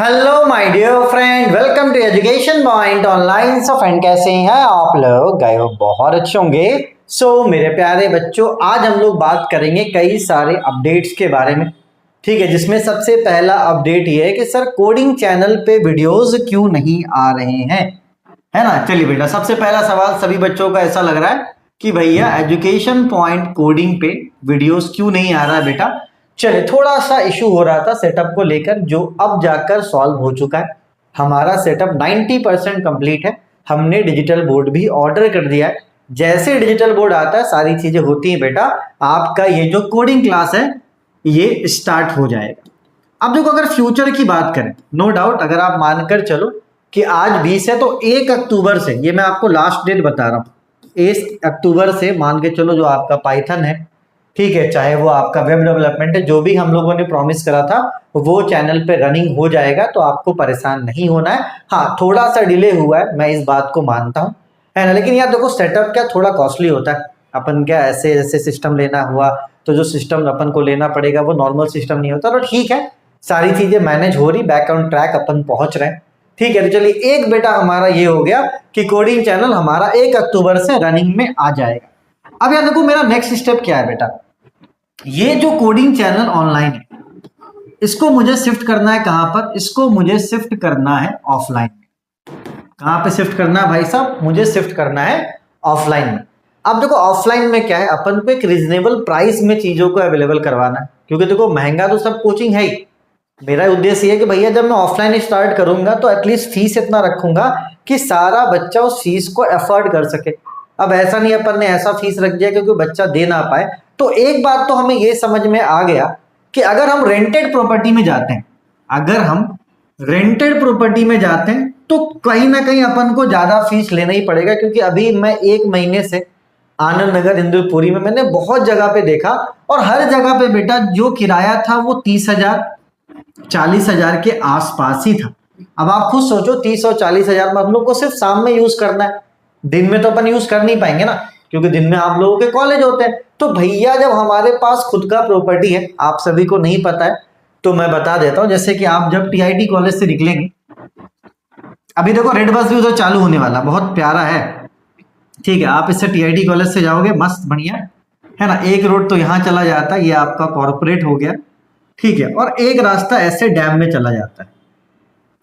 Hello my dear friend, welcome to Education Point Online. So friend, कैसे हैं आप लोग? गए हो बहुत अच्छे होंगे। मेरे प्यारे बच्चों, आज हम लोग बात करेंगे कई सारे अपडेट्स के बारे में। ठीक है, जिसमें सबसे पहला अपडेट ये है कि सर कोडिंग चैनल पे वीडियोस क्यों नहीं आ रहे हैं, है ना। चलिए बेटा, सबसे पहला सवाल सभी बच्चों का ऐसा लग रहा है कि भैया एजुकेशन पॉइंट कोडिंग पे वीडियोस क्यों नहीं आ रहा है बेटा। चलिए, थोड़ा सा इशू हो रहा था सेटअप को लेकर, जो अब जाकर सॉल्व हो चुका है। हमारा सेटअप 90% कंप्लीट है। हमने डिजिटल बोर्ड भी ऑर्डर कर दिया है। जैसे डिजिटल बोर्ड आता है सारी चीजें होती हैं बेटा, आपका ये जो कोडिंग क्लास है ये स्टार्ट हो जाएगा। अब देखो, अगर फ्यूचर की बात करें, नो डाउट अगर आप मानकर चलो कि आज 20 है तो 1 अक्टूबर से, ये मैं आपको लास्ट डेट बता रहा हूं, 1 अक्टूबर से मान के चलो जो आपका पाइथन है, ठीक है, चाहे वो आपका वेब डेवलपमेंट है, जो भी हम लोगों ने प्रॉमिस करा था वो चैनल पे रनिंग हो जाएगा। तो आपको परेशान नहीं होना है। हाँ, थोड़ा सा डिले हुआ है, मैं इस बात को मानता हूँ, है ना। लेकिन यार देखो, सेटअप क्या थोड़ा कॉस्टली होता है। अपन क्या ऐसे ऐसे सिस्टम लेना हुआ तो जो सिस्टम अपन को लेना पड़ेगा वो नॉर्मल सिस्टम नहीं होता। तो ठीक है, सारी चीजें मैनेज हो रही, बैक ऑन ट्रैक अपन पहुंच रहे हैं। ठीक है, तो चलिए, एक बेटा हमारा ये हो गया कि कोडिंग चैनल हमारा 1 अक्टूबर से रनिंग में आ जाएगा। अब यार देखो, मेरा नेक्स्ट स्टेप क्या है बेटा, ये जो कोडिंग चैनल ऑनलाइन है इसको मुझे शिफ्ट करना है कहां पर, इसको मुझे शिफ्ट करना है ऑफलाइन में। कहां पे शिफ्ट करना है भाई साहब? मुझे शिफ्ट करना है ऑफलाइन में। अब देखो, ऑफलाइन में क्या है, अपन को एक रीजनेबल प्राइस में चीजों को अवेलेबल करवाना है, क्योंकि देखो महंगा तो सब कोचिंग है ही। मेरा उद्देश्य ये है कि भैया जब मैं ऑफलाइन स्टार्ट करूंगा तो एटलीस्ट फीस इतना रखूंगा कि सारा बच्चा उस फीस को अफोर्ड कर सके। अब ऐसा नहीं अपन ने ऐसा फीस रख दिया क्योंकि बच्चा दे ना पाए। तो एक बात तो हमें ये समझ में आ गया कि अगर हम रेंटेड प्रॉपर्टी में जाते हैं, अगर हम रेंटेड प्रॉपर्टी में जाते हैं तो कहीं ना कहीं अपन को ज्यादा फीस लेना ही पड़ेगा। क्योंकि अभी मैं 1 महीने से आनंद नगर इंदुपुरी में मैंने बहुत जगह पे देखा, और हर जगह पे बेटा जो किराया था वो 30,000 40,000 के आसपास ही था। अब आप खुद सोचो, 30 और 40,000 में हम लोग को सिर्फ शाम में यूज करना है, दिन में तो अपन यूज कर नहीं पाएंगे ना, क्योंकि दिन में आप लोगों के कॉलेज होते हैं। तो भैया जब हमारे पास खुद का प्रॉपर्टी है, आप सभी को नहीं पता है तो मैं बता देता हूं, जैसे कि आप जब टीआईटी कॉलेज से निकलेंगे, अभी देखो रेड बस भी उधर चालू होने वाला, बहुत प्यारा है। ठीक है, आप इससे टीआईटी कॉलेज से जाओगे, मस्त बढ़िया है ना। एक रोड तो यहाँ चला जाता है, ये आपका कॉर्पोरेट हो गया, ठीक है, और एक रास्ता ऐसे डैम में चला जाता है।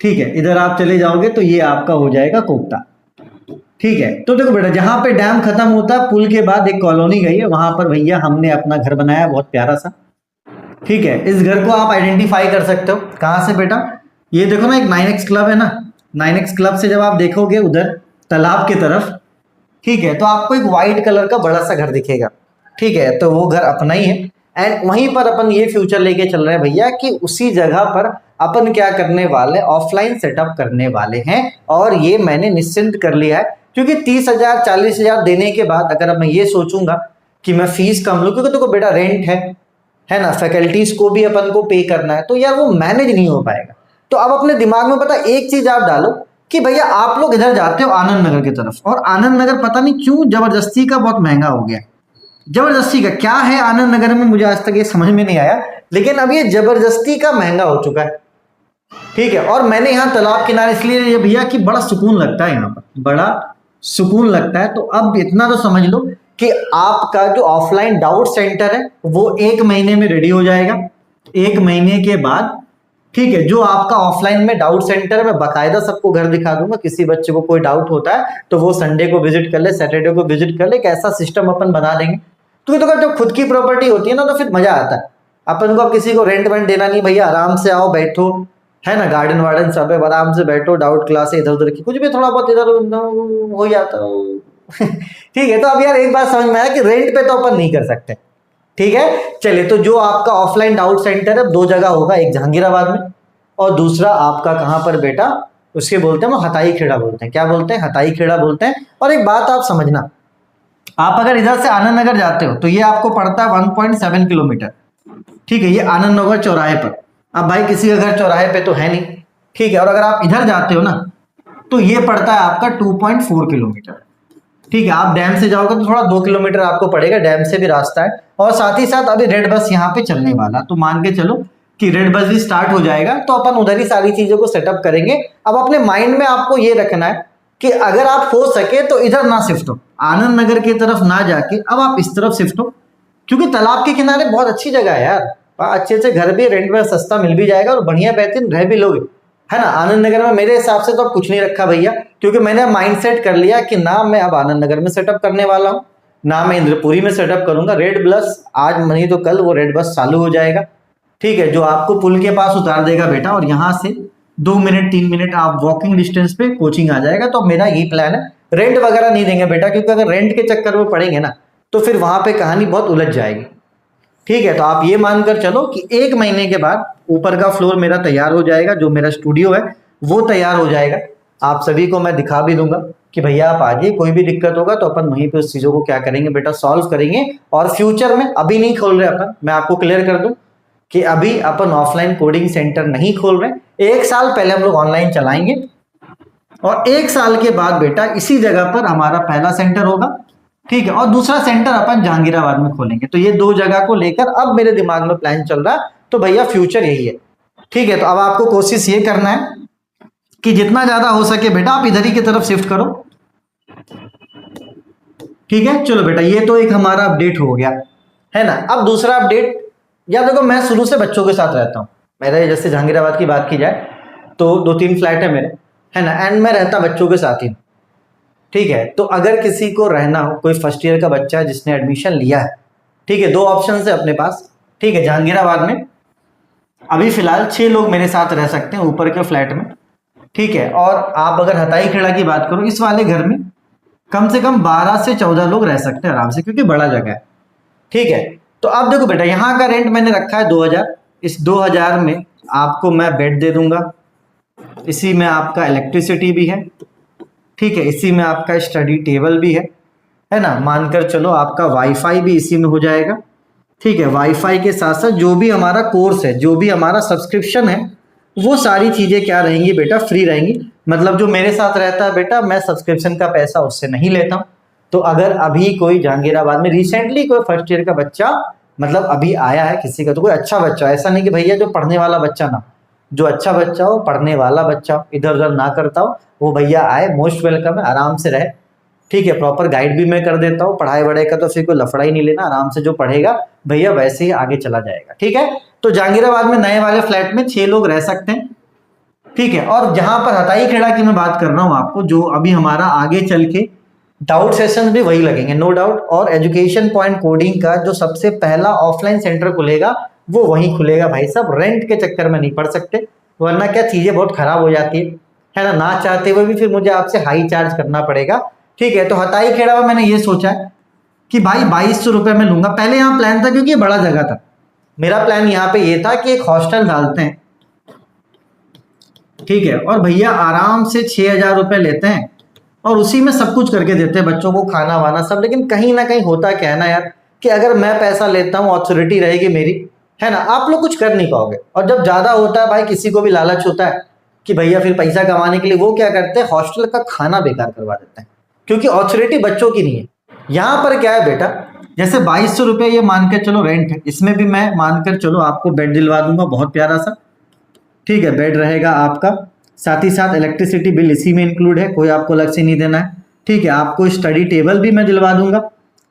ठीक है, इधर आप चले जाओगे तो ये आपका हो जाएगा कोकता। ठीक है, तो देखो बेटा, जहां पे डैम खत्म होता है पुल के बाद एक कॉलोनी गई है, वहां पर भैया हमने अपना घर बनाया, बहुत प्यारा सा। ठीक है, इस घर को आप आइडेंटिफाई कर सकते हो कहां से बेटा, ये देखो ना, एक 9X क्लब है ना, 9X क्लब से जब आप देखोगे उधर तालाब की तरफ, ठीक है, तो आपको एक व्हाइट कलर का बड़ा सा घर दिखेगा। ठीक है, तो वो घर अपना ही है। एंड वहीं पर अपन ये फ्यूचर लेके चल रहे हैं भैया कि उसी जगह पर अपन क्या करने वाले, ऑफलाइन सेटअप करने वाले हैं। और ये मैंने निश्चिंत कर लिया है, क्योंकि 30,000 40,000 देने के बाद अगर मैं ये सोचूंगा कि मैं फीस कम लूं, क्योंकि देखो बेटा रेंट है ना, फैकल्टीज को भी अपन को पे करना है, तो यार वो मैनेज नहीं हो पाएगा। तो अब अपने दिमाग में पता एक चीज आप डालो कि भैया आप लोग इधर जाते हो आनंद नगर की तरफ, और आनंद नगर पता नहीं क्यों जबरदस्ती का बहुत महंगा हो गया। जबरदस्ती का क्या है आनंद नगर में, मुझे आज तक ये समझ में नहीं आया, लेकिन अब ये जबरदस्ती का महंगा हो चुका है। ठीक है, और मैंने यहाँ तालाब किनारे इसलिए ये भैया कि बड़ा सुकून लगता है, यहाँ पर बड़ा सुकून लगता है। तो अब इतना तो समझ लो कि आपका जो ऑफलाइन डाउट सेंटर है वो 1 महीने में रेडी हो जाएगा। 1 महीने के बाद, ठीक है, जो आपका ऑफलाइन में डाउट सेंटर है, मैं बाकायदा सबको घर दिखा दूंगा। किसी बच्चे को कोई डाउट होता है तो वो संडे को विजिट कर ले, सैटरडे को विजिट कर ले, एक ऐसा सिस्टम अपन बना देंगे। तो जब खुद की प्रॉपर्टी होती है ना तो फिर मजा आता है। अपन को अब किसी को रेंट वेंट देना नहीं, भैया आराम से आओ बैठो, है ना, गार्डन वार्डन सब है, आराम से बैठो, डाउट क्लास इधर उधर की कुछ भी थोड़ा बहुत इधर हो जाता ठीक है, तो अब यार एक बात समझ में आया कि रेंट पे तो अपन नहीं कर सकते। ठीक है, चलिए, तो जो आपका ऑफलाइन डाउट सेंटर है 2 जगह होगा, एक जहांगीराबाद में और दूसरा आपका कहां पर बेटा, उसके बोलते हैं वो हताई खेड़ा बोलते हैं। क्या बोलते हैं? हताई खेड़ा बोलते हैं। और एक बात आप समझना, आप अगर इधर से आनंद नगर जाते हो तो ये आपको पड़ता है 1.7 किलोमीटर। ठीक है, ये आनंद नगर चौराहे पर। अब भाई किसी का घर चौराहे पे तो है नहीं, ठीक है, और अगर आप इधर जाते हो ना तो ये पड़ता है आपका 2.4 किलोमीटर। ठीक है, आप डैम से जाओगे तो थोड़ा 2 किलोमीटर आपको पड़ेगा, डैम से भी रास्ता है, और साथ ही साथ अभी रेड बस यहाँ पे चलने वाला, तो मान के चलो कि रेड बस भी स्टार्ट हो जाएगा, तो अपन उधर ही सारी चीजों को सेटअप करेंगे। अब अपने माइंड में आपको ये रखना है कि अगर आप हो सके तो इधर ना शिफ्ट हो, आनंद नगर की तरफ ना जाके अब आप इस तरफ शिफ्ट हो, क्योंकि तालाब के किनारे बहुत अच्छी जगह है यार, अच्छे अच्छे घर भी रेंट में सस्ता मिल भी जाएगा और बढ़िया बेहतरीन रह भी लोगे, है ना। आनंद नगर में मेरे हिसाब से तो अब कुछ नहीं रखा भैया, क्योंकि मैंने माइंड सेट कर लिया कि ना मैं अब आनंद नगर में सेटअप करने वाला हूँ, ना मैं इंद्रपुरी में सेटअप करूंगा। रेड बस आज नहीं तो कल वो रेड बस चालू हो जाएगा, ठीक है, जो आपको पुल के पास उतार देगा बेटा, और यहाँ से 2 मिनट 3 मिनट आप वॉकिंग डिस्टेंस पे कोचिंग आ जाएगा। तो मेरा यही प्लान है, रेंट वगैरह नहीं देंगे बेटा, क्योंकि अगर रेंट के चक्कर में पड़ेंगे ना तो फिर वहां पे कहानी बहुत उलझ जाएगी, ठीक है। तो आप ये मानकर चलो कि 1 महीने के बाद ऊपर का फ्लोर मेरा तैयार हो जाएगा, जो मेरा स्टूडियो है वो तैयार हो जाएगा। आप सभी को मैं दिखा भी दूंगा कि भैया आप आइए, कोई भी दिक्कत होगा तो अपन वहीं पे उस चीजों को क्या करेंगे बेटा, सॉल्व करेंगे। और फ्यूचर में अभी नहीं खोल रहे अपन, मैं आपको क्लियर कर दूं कि अभी अपन ऑफलाइन कोडिंग सेंटर नहीं खोल रहे, 1 साल पहले हम लोग ऑनलाइन चलाएंगे, और 1 साल के बाद बेटा इसी जगह पर हमारा पहला सेंटर होगा, ठीक है, और दूसरा सेंटर अपन जहांगीराबाद में खोलेंगे। तो ये 2 जगह को लेकर अब मेरे दिमाग में प्लान चल रहा है, तो भैया फ्यूचर यही है, ठीक है। तो अब आपको कोशिश ये करना है कि जितना ज्यादा हो सके बेटा आप इधर ही की तरफ शिफ्ट करो, ठीक है। चलो बेटा ये तो एक हमारा अपडेट हो गया, है ना। अब दूसरा अपडेट, या देखो मैं शुरू से बच्चों के साथ रहता हूँ, मेरे जैसे जहांगीराबाद की बात की जाए तो 2-3 फ्लैट है मेरे, है ना, एंड मैं रहता बच्चों के साथ ही, ठीक है। तो अगर किसी को रहना हो, कोई फर्स्ट ईयर का बच्चा है जिसने एडमिशन लिया है, ठीक है, 2 ऑप्शन है अपने पास, ठीक है। जहांगीराबाद में अभी फिलहाल 6 लोग मेरे साथ रह सकते हैं ऊपर के फ्लैट में, ठीक है। और आप अगर हताई खेड़ा की बात करो, इस वाले घर में कम से कम 12 से 14 लोग रह सकते हैं आराम से, क्योंकि बड़ा जगह है, ठीक है। तो अब देखो बेटा यहाँ का रेंट मैंने रखा है 2000, इस 2000 में आपको मैं बेड दे दूंगा, इसी में आपका इलेक्ट्रिसिटी भी है, ठीक है, इसी में आपका स्टडी टेबल भी है ना, मानकर चलो आपका वाईफाई भी इसी में हो जाएगा, ठीक है। वाईफाई के साथ साथ जो भी हमारा कोर्स है, जो भी हमारा सब्सक्रिप्शन है, वो सारी चीजें क्या रहेंगी बेटा, फ्री रहेंगी। मतलब जो मेरे साथ रहता है बेटा, मैं सब्सक्रिप्शन का पैसा उससे नहीं लेता हूँ। तो अगर अभी कोई जहांगीराबाद में रिसेंटली कोई फर्स्ट ईयर का बच्चा मतलब अभी आया है किसी का, तो कोई अच्छा बच्चा, ऐसा नहीं कि भैया जो पढ़ने वाला बच्चा ना, जो अच्छा बच्चा हो, पढ़ने वाला बच्चा हो, इधर उधर ना करता हो, वो भैया आए, मोस्ट वेलकम है, आराम से रहे, ठीक है। प्रॉपर गाइड भी मैं कर देता हूँ, पढ़ाई वढ़ाई का तो फिर कोई लफड़ा ही नहीं लेना, आराम से जो पढ़ेगा भैया वैसे ही आगे चला जाएगा, ठीक है। तो जहांगीराबाद में नए वाले फ्लैट में 6 लोग रह सकते हैं, ठीक है। और जहां पर हताई खेड़ा की मैं बात कर रहा हूँ आपको, जो अभी हमारा आगे चल के डाउट सेशन भी वही लगेंगे, नो डाउट, और एजुकेशन पॉइंट कोडिंग का जो सबसे पहला ऑफलाइन सेंटर खुलेगा वो वहीं खुलेगा भाई साहब। रेंट के चक्कर में नहीं पड़ सकते, वरना क्या चीजें बहुत खराब हो जाती है ना चाहते हुए भी फिर मुझे आपसे हाई चार्ज करना पड़ेगा, ठीक है। तो हताई खेड़ा में मैंने ये सोचा है कि भाई 2200 रुपये में लूंगा। पहले यहाँ प्लान था, क्योंकि ये बड़ा जगह था, मेरा प्लान यहाँ पे ये था कि एक हॉस्टल डालते हैं, ठीक है, और भैया आराम से 6000 रुपये लेते हैं और उसी में सब कुछ करके देते हैं, बच्चों को खाना वाना सब। लेकिन कहीं ना कहीं होता क्या है ना यार, कि अगर मैं पैसा लेता हूँ, अथॉरिटी रहेगी मेरी, है ना, आप लोग कुछ कर नहीं पाओगे। और जब ज्यादा होता है भाई, किसी को भी लालच होता है कि भैया फिर पैसा कमाने के लिए वो क्या करते हैं, हॉस्टल का खाना बेकार करवा देते हैं, क्योंकि अथॉरिटी बच्चों की नहीं है। यहाँ पर क्या है बेटा, जैसे 2200 रुपये ये मान के चलो रेंट है, इसमें भी मैं मानकर चलो आपको बेड दिलवा दूंगा, बहुत प्यारा सा, ठीक है, बेड रहेगा आपका, साथ ही साथ इलेक्ट्रिसिटी बिल इसी में इंक्लूड है, कोई आपको अलग से नहीं देना है, ठीक है। आपको स्टडी टेबल भी मैं दिलवा दूंगा,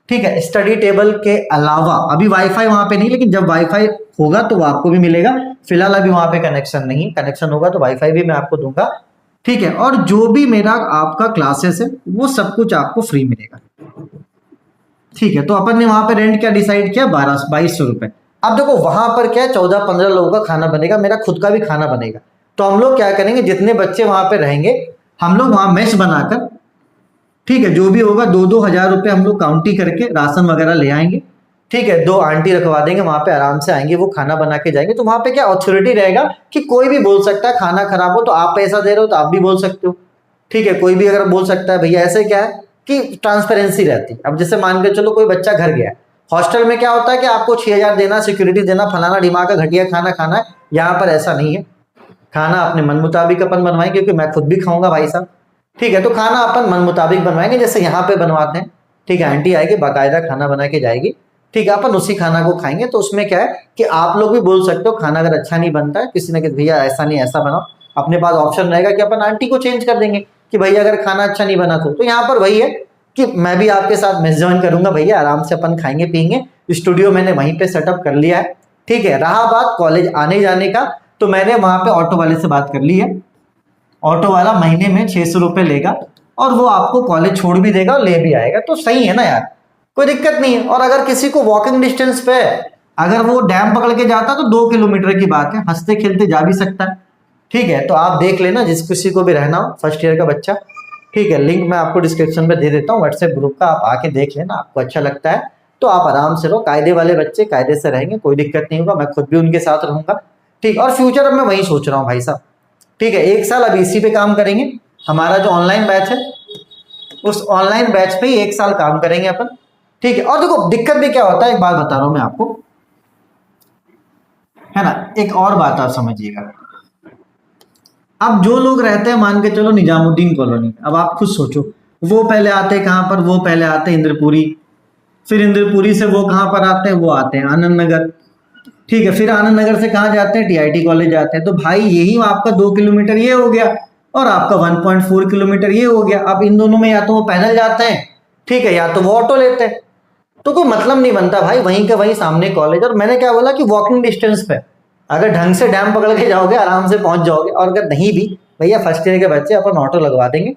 ठीक है। स्टडी टेबल के अलावा अभी वाईफाई वहां पे नहीं, लेकिन जब वाईफाई होगा तो वो आपको भी मिलेगा, फिलहाल अभी वहां पे कनेक्शन नहीं, कनेक्शन होगा तो वाईफाई भी मैं आपको दूंगा, ठीक है। और जो भी मेरा आपका क्लासेस है वो सब कुछ आपको फ्री मिलेगा, ठीक है। तो अपन ने वहां पे रेंट क्या डिसाइड किया, 2200 रुपए। अब देखो वहां पर क्या है, 14-15 लोगों का खाना बनेगा, मेरा खुद का भी खाना बनेगा। तो हम लोग क्या करेंगे, जितने बच्चे वहां पे रहेंगे हम लोग वहां मेस बनाकर, ठीक है, जो भी होगा 2-2 हजार रुपये हम लोग काउंटी करके राशन वगैरह ले आएंगे, ठीक है। 2 आंटी रखवा देंगे वहां पे, आराम से आएंगे, वो खाना बना के जाएंगे। तो वहां पे क्या अथॉरिटी रहेगा कि कोई भी बोल सकता है खाना खराब हो तो आप पैसा दे रहे हो तो आप भी बोल सकते हो, ठीक है, कोई भी अगर बोल सकता है भैया। ऐसे क्या है कि ट्रांसपेरेंसी रहती है। अब जैसे मान के चलो कोई बच्चा घर गया, हॉस्टल में क्या होता है कि आपको 6000 देना, सिक्योरिटी देना, फलाना ढिमा का घटिया खाना खाना है। यहाँ पर ऐसा नहीं है, खाना अपने मन मुताबिक अपन बनवाएं, क्योंकि मैं खुद भी खाऊंगा भाई साहब, ठीक है। तो खाना अपन मन मुताबिक बनवाएंगे, जैसे यहाँ पे बनवाते हैं, ठीक है। आंटी आएगी, बाकायदा खाना बना के जाएगी, ठीक है, अपन उसी खाना को खाएंगे। तो उसमें क्या है कि आप लोग भी बोल सकते हो खाना अगर अच्छा नहीं बनता है, किसी ने कि भैया ऐसा नहीं ऐसा बनाओ, अपने पास ऑप्शन रहेगा कि अपन आंटी को चेंज कर देंगे कि भैया अगर खाना अच्छा नहीं बना तो यहाँ पर वही है कि मैं भी आपके साथ मेस ज्वाइन करूंगा भैया, आराम से अपन खाएंगे पियेंगे। स्टूडियो मैंने वहीं पे सेटअप कर लिया है। ठीक है, रहा बात कॉलेज आने जाने का, तो मैंने वहां पे ऑटो वाले से बात कर ली है। ऑटो वाला महीने में 600 रुपये लेगा और वो आपको कॉलेज छोड़ भी देगा और ले भी आएगा, तो सही है ना यार, कोई दिक्कत नहीं है। और अगर किसी को वॉकिंग डिस्टेंस पे है, अगर वो डैम पकड़ के जाता तो 2 किलोमीटर की बात है, हंसते खेलते जा भी सकता है। ठीक है, तो आप देख लेना जिस किसी को भी रहना हो फर्स्ट ईयर का बच्चा। ठीक है, लिंक मैं आपको डिस्क्रिप्शन में दे देता हूँ व्हाट्सएप ग्रुप का, आप आके देख लेना, आपको अच्छा लगता है तो आप आराम से रहो। कायदे वाले बच्चे कायदे से रहेंगे, कोई दिक्कत नहीं होगा, मैं खुद भी उनके साथ रहूंगा। ठीक, और फ्यूचर अब मैं वही सोच रहा हूँ भाई साहब। ठीक है, 1 साल अब इसी पे काम करेंगे, हमारा जो ऑनलाइन बैच है उस ऑनलाइन बैच पे ही 1 साल काम करेंगे अपन। ठीक है, और देखो दिक्कत भी क्या होता है, एक बात बता रहा हूं मैं आपको, है ना, एक और बात आप समझिएगा। अब जो लोग रहते हैं मान के चलो निजामुद्दीन कॉलोनी, अब आप खुद सोचो, वो पहले आते कहाँ पर, वो पहले आते इंद्रपुरी, फिर इंद्रपुरी से वो कहाँ पर आते हैं, वो आते हैं आनंद नगर। ठीक है, फिर आनंद नगर से कहाँ जाते हैं, टीआईटी कॉलेज जाते हैं। तो भाई यही आपका 2 किलोमीटर ये हो गया और आपका 1.4 किलोमीटर ये हो गया। अब इन दोनों में या तो वो पैदल जाते हैं, ठीक है, या तो वो ऑटो लेते हैं, तो कोई मतलब नहीं बनता भाई, वहीं के वहीं सामने कॉलेज। और मैंने क्या बोला कि वॉकिंग डिस्टेंस पे अगर ढंग से डैम पकड़ के जाओगे आराम से पहुंच जाओगे, और अगर नहीं भी भैया फर्स्ट ईयर के बच्चे अपन ऑटो लगवा देंगे।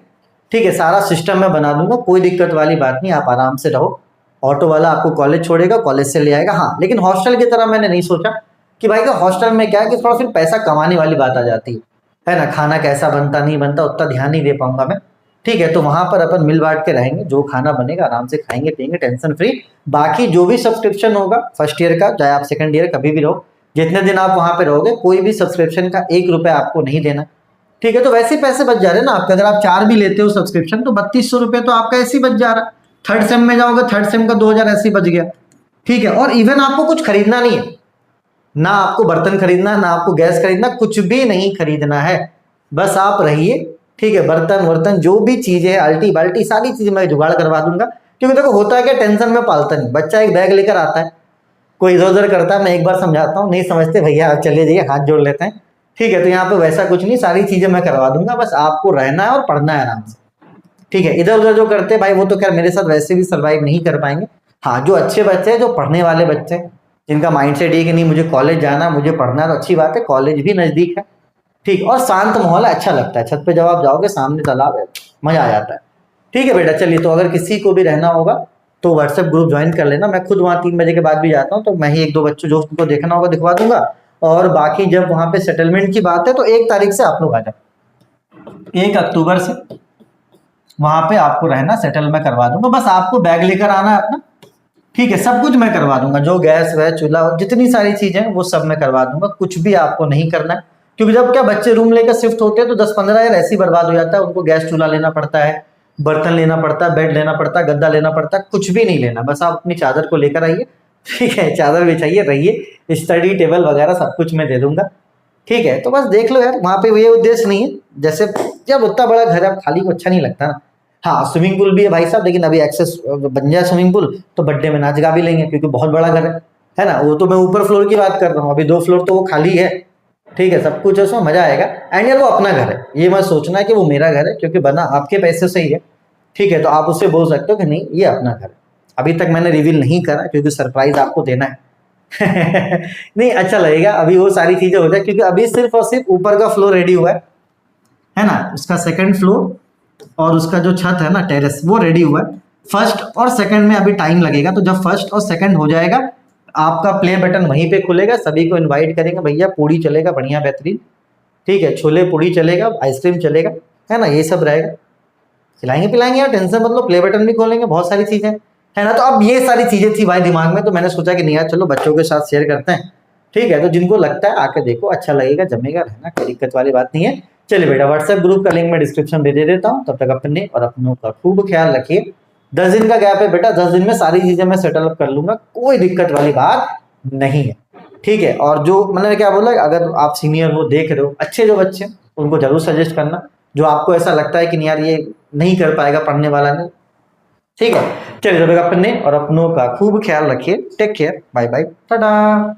ठीक है, सारा सिस्टम मैं बना दूंगा, कोई दिक्कत वाली बात नहीं, आप आराम से रहो। ऑटो वाला आपको कॉलेज छोड़ेगा, कॉलेज से ले आएगा। हाँ, लेकिन हॉस्टल की तरह मैंने नहीं सोचा कि भाई का हॉस्टल में क्या है कि थोड़ा फिर पैसा कमाने वाली बात आ जाती है ना, खाना कैसा बनता नहीं बनता उतना ध्यान नहीं दे पाऊंगा मैं। ठीक है, तो वहां पर अपन मिल बांट के रहेंगे, जो खाना बनेगा आराम से खाएंगे पियेंगे टेंशन फ्री। बाकी जो भी सब्सक्रिप्शन होगा फर्स्ट ईयर का, चाहे आप सेकंड ईयर कभी भी रहो, जितने दिन आप वहां पे रहोगे, कोई भी सब्सक्रिप्शन का 1 रुपया आपको नहीं देना। ठीक है, तो वैसे पैसे बच जा रहे हैं ना आपके, अगर आप 4 भी लेते हो सब्सक्रिप्शन तो 3200 रुपये तो आपका ऐसे ही बच जा रहा है। थर्ड सेम में जाओगे, थर्ड सेम का 2000 ऐसे ही बच गया। ठीक है, और इवन आपको कुछ खरीदना नहीं है, ना आपको बर्तन खरीदना, ना आपको गैस खरीदना, कुछ भी नहीं खरीदना है, बस आप रहिए। ठीक है, बर्तन वर्तन जो भी चीजें है, अल्टी बाल्टी सारी चीजें मैं जुगाड़ करवा दूंगा। क्योंकि देखो होता है क्या, टेंशन में पालता नहीं बच्चा, एक बैग लेकर आता है, कोई इधर उधर करता है, मैं एक बार समझाता हूँ नहीं समझते, भैया आप चले जाइए हाथ जोड़ लेते हैं। ठीक है, तो यहाँ पे वैसा कुछ नहीं, सारी चीजें मैं करवा दूंगा, बस आपको रहना है और पढ़ना है आराम से। ठीक है, इधर उधर जो करते हैं भाई वो तो खैर मेरे साथ वैसे भी सर्वाइव नहीं कर पाएंगे। हाँ, जो अच्छे बच्चे हैं, जो पढ़ने वाले बच्चे हैं, जिनका माइंडसेट ये कि नहीं मुझे कॉलेज जाना, मुझे पढ़ना है, तो अच्छी बात है, कॉलेज भी नजदीक है। ठीक, और शांत माहौल है, अच्छा लगता है, छत पे जब आप जाओगे सामने तालाब है, मजा आ जाता है। ठीक है बेटा, चलिए, तो अगर किसी को भी रहना होगा तो व्हाट्सएप ग्रुप ज्वाइन कर लेना, मैं खुद वहाँ 3 बजे के बाद भी जाता हूँ, तो मैं ही 1-2 बच्चों जो उसको देखना होगा दिखवा दूंगा। और बाकी जब वहाँ पे सेटलमेंट की बात है तो 1 तारीख से आप लोग आ जाओ, 1 अक्टूबर से वहां पे आपको रहना, सेटल मैं करवा दूंगा, बस आपको बैग लेकर आना है अपना। ठीक है, सब कुछ मैं करवा दूंगा, जो गैस वह चूल्हा जितनी सारी चीजें हैं वो सब मैं करवा दूंगा, कुछ भी आपको नहीं करना है। क्योंकि जब क्या बच्चे रूम लेकर शिफ्ट होते हैं तो 10-15 हज़ार ऐसे ही बर्बाद हो जाता है, उनको गैस चूल्हा लेना पड़ता है, बर्तन लेना पड़ता है, बेड लेना पड़ता है, गद्दा लेना पड़ता है, कुछ भी नहीं लेना, बस आप अपनी चादर को लेकर आइए। ठीक है, चादर बिछाइए, रहिए, स्टडी टेबल वगैरह सब कुछ मैं दे दूंगा। ठीक है, तो बस देख लो यार, वहां पे ये उद्देश्य नहीं है, जैसे जब उतना बड़ा घर है खाली को अच्छा नहीं लगता ना। हाँ, स्विमिंग पूल भी है भाई साहब, लेकिन अभी एक्सेस बन जाए स्विमिंग पूल तो बर्थडे में नाच गा भी लेंगे, क्योंकि बहुत बड़ा घर है ना। वो तो मैं ऊपर फ्लोर की बात कर रहा हूँ, अभी 2 फ्लोर तो वो खाली है। ठीक है, सब कुछ है, उसमें मजा आएगा। एंड यार वो अपना घर है, ये मत सोचना है कि वो मेरा घर है, क्योंकि बना आपके पैसे से ही है। ठीक है, तो आप उससे बोल सकते हो कि नहीं ये अपना घर है। अभी तक मैंने रिवील नहीं करा क्योंकि सरप्राइज आपको देना है। नहीं अच्छा लगेगा, अभी वो सारी चीजें हो जाए, क्योंकि अभी सिर्फ और सिर्फ ऊपर का फ्लोर रेडी हुआ है ना, उसका सेकंड फ्लोर और उसका जो छत है ना टेरेस वो रेडी हुआ है। फर्स्ट और सेकंड में अभी टाइम लगेगा, तो जब फर्स्ट और सेकंड हो जाएगा आपका प्ले बटन वहीं पे खुलेगा, सभी को इनवाइट करेंगे, भैया पूड़ी चलेगा बढ़िया बेहतरीन। ठीक है, छोले पूड़ी चलेगा, आइसक्रीम चलेगा, है ना, ये सब रहेगा, खिलाएंगे पिलाएंगे यार, टेंशन मत लो, प्ले बटन भी खोलेंगे, बहुत सारी चीजें है ना। तो अब ये सारी चीजें थी भाई दिमाग में, तो मैंने सोचा कि नहीं यार चलो बच्चों के साथ शेयर करते हैं। ठीक है, तो जिनको लगता है आके देखो, अच्छा लगेगा, जमेगा, रहना, कोई दिक्कत वाली बात नहीं है। चलिए बेटा, व्हाट्सएप ग्रुप का लिंक मैं डिस्क्रिप्शन में दे देता हूँ, तब तक अपने और अपनों का खूब ख्याल रखिए। 10 दिन का गैप है बेटा, 10 दिन में सारी चीजें मैं सेटल अप कर लूंगा, कोई दिक्कत वाली बात नहीं है। ठीक है, और जो मैंने क्या बोला, अगर आप सीनियर हो देख रहे हो अच्छे जो बच्चे उनको जरूर सजेस्ट करना, जो आपको ऐसा लगता है कि नहीं यार ये नहीं कर पाएगा पढ़ने वाला नहीं, ठीक है, चलिए जब तक अपने और अपनों का खूब ख्याल रखिए। Take care, bye bye, Tata.